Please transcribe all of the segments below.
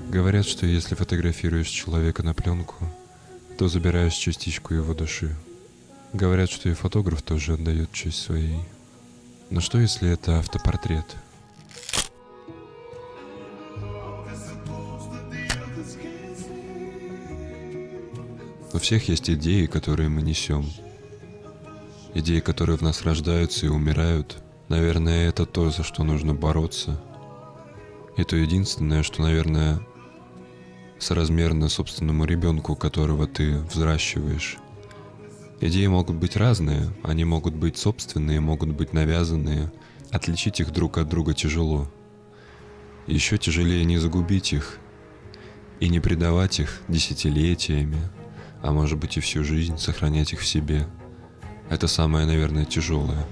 Говорят, что если фотографируешь человека на пленку, то забираешь частичку его души. Говорят, что и фотограф тоже отдает часть своей. Но что, если это автопортрет? У всех есть идеи, которые мы несем. Идеи, которые в нас рождаются и умирают. Наверное, это то, за что нужно бороться. И то единственное, что, наверное, соразмерно собственному ребенку, которого ты взращиваешь. Идеи могут быть разные, они могут быть собственные, могут быть навязанные. Отличить их друг от друга тяжело. Еще тяжелее не загубить их и не предавать их десятилетиями, а может быть и всю жизнь сохранять их в себе. Это самое, наверное, тяжелое.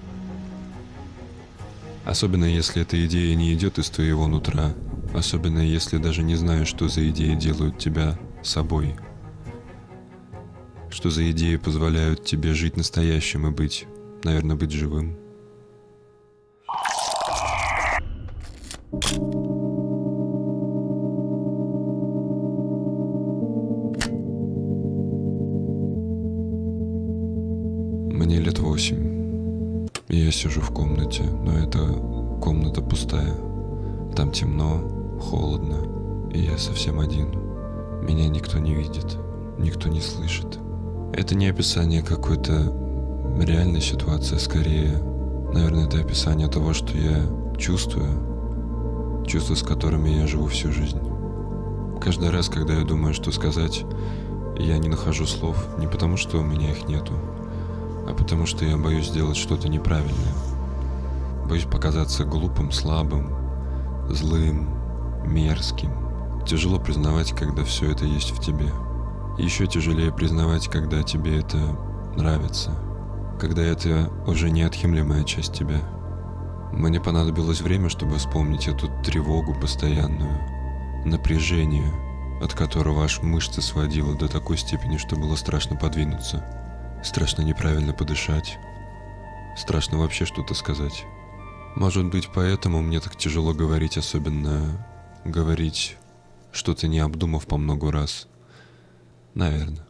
Особенно если эта идея не идет из твоего нутра. Особенно если даже не знаешь, что за идеи делают тебя собой. Что за идеи позволяют тебе жить настоящим и быть, наверное, быть живым. Мне лет 8. Я сижу в комнате, но эта комната пустая. Там темно, холодно, и я совсем один. Меня никто не видит, никто не слышит. Это не описание какой-то реальной ситуации, скорее, наверное, это описание того, что я чувствую, чувства, с которыми я живу всю жизнь. Каждый раз, когда я думаю, что сказать, я не нахожу слов, не потому, что у меня их нету, а потому, что я боюсь сделать что-то неправильное. Боюсь показаться глупым, слабым, злым, мерзким. Тяжело признавать, когда все это есть в тебе. И еще тяжелее признавать, когда тебе это нравится, когда это уже неотъемлемая часть тебя. Мне понадобилось время, чтобы вспомнить эту тревогу постоянную, напряжение, от которого аж мышцы сводило до такой степени, что было страшно подвинуться, страшно неправильно подышать, страшно вообще что-то сказать. Может быть, поэтому мне так тяжело говорить, особенно говорить что-то не обдумав по много раз. Наверное.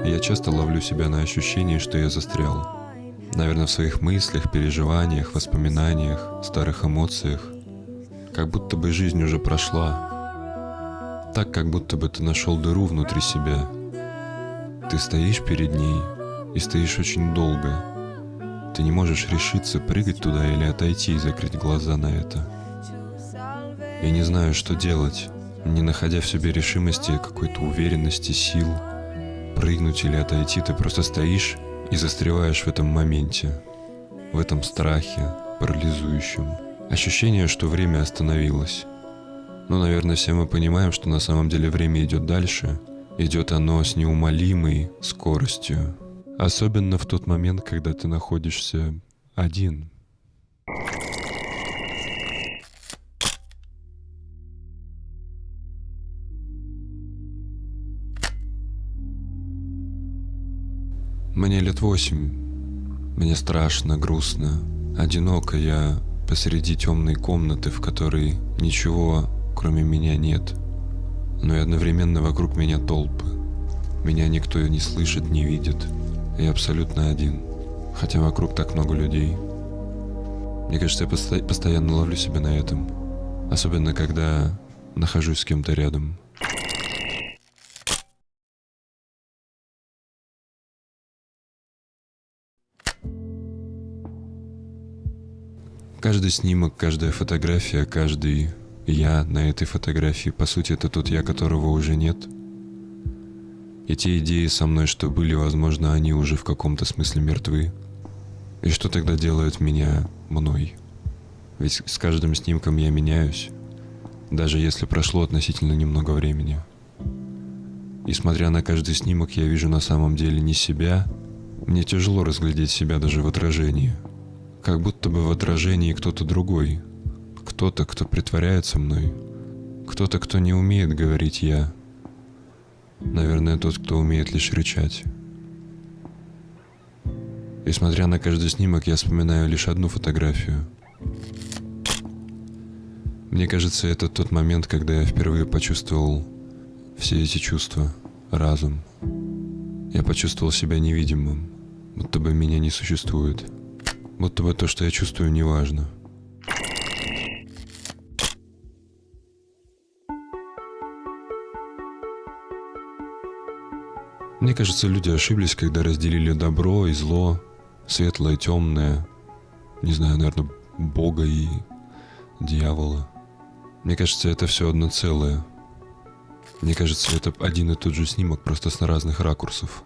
Я часто ловлю себя на ощущении, что я застрял. Наверное, в своих мыслях, переживаниях, воспоминаниях, старых эмоциях. Как будто бы жизнь уже прошла. Так, как будто бы ты нашел дыру внутри себя. Ты стоишь перед ней и стоишь очень долго. Ты не можешь решиться прыгать туда или отойти и закрыть глаза на это. Я не знаю, что делать, не находя в себе решимости, какой-то уверенности, сил. Прыгнуть или отойти, ты просто стоишь и застреваешь в этом моменте, в этом страхе парализующем. Ощущение, что время остановилось. Но, наверное, все мы понимаем, что на самом деле время идет дальше. Идет оно с неумолимой скоростью. Особенно в тот момент, когда ты находишься один. Мне лет 8. Мне страшно, грустно, одиноко. Я посреди темной комнаты, в которой ничего, кроме меня, нет. Но и одновременно вокруг меня толпы. Меня никто не слышит, не видит. Я абсолютно один, хотя вокруг так много людей. Мне кажется, я постоянно ловлю себя на этом. Особенно, когда нахожусь с кем-то рядом. Каждый снимок, каждая фотография, каждый я на этой фотографии, по сути, это тот я, которого уже нет. И те идеи со мной, что были, возможно, они уже в каком-то смысле мертвы. И что тогда делает меня мной? Ведь с каждым снимком я меняюсь, даже если прошло относительно немного времени. И смотря на каждый снимок, я вижу на самом деле не себя. Мне тяжело разглядеть себя даже в отражении. Как будто бы в отражении кто-то другой. Кто-то, кто притворяется мной. Кто-то, кто не умеет говорить «я». Наверное, тот, кто умеет лишь рычать. И смотря на каждый снимок, я вспоминаю лишь одну фотографию. Мне кажется, это тот момент, когда я впервые почувствовал все эти чувства разом. Я почувствовал себя невидимым, будто бы меня не существует. Будто бы то, что я чувствую, не важно. Мне кажется, люди ошиблись, когда разделили добро и зло, светлое, темное, не знаю, наверное, Бога и дьявола. Мне кажется, это все одно целое. Мне кажется, это один и тот же снимок, просто с разных ракурсов.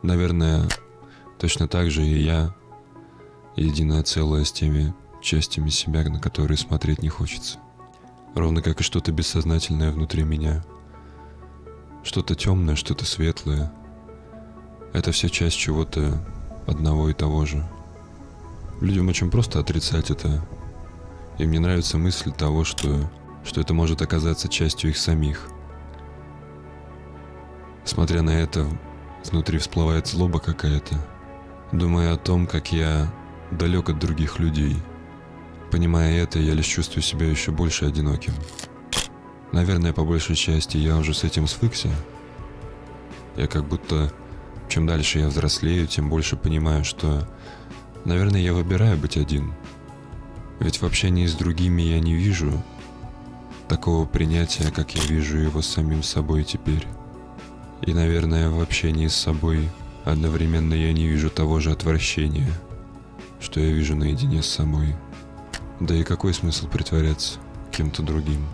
Наверное, точно так же и я единое целое с теми частями себя, на которые смотреть не хочется. Ровно как и что-то бессознательное внутри меня. Что-то темное, что-то светлое. Это все часть чего-то одного и того же. Людям очень просто отрицать это. И мне нравится мысль того, что это может оказаться частью их самих. Смотря на это, внутри всплывает злоба какая-то. Думая о том, как я далек от других людей. Понимая это, я лишь чувствую себя еще больше одиноким. Наверное, по большей части я уже с этим свыкся. Я как будто, чем дальше я взрослею, тем больше понимаю, что, наверное, я выбираю быть один. Ведь в общении с другими я не вижу такого принятия, как я вижу его с самим собой теперь. И, наверное, в общении с собой одновременно я не вижу того же отвращения, что я вижу наедине с собой. Да и какой смысл притворяться кем-то другим?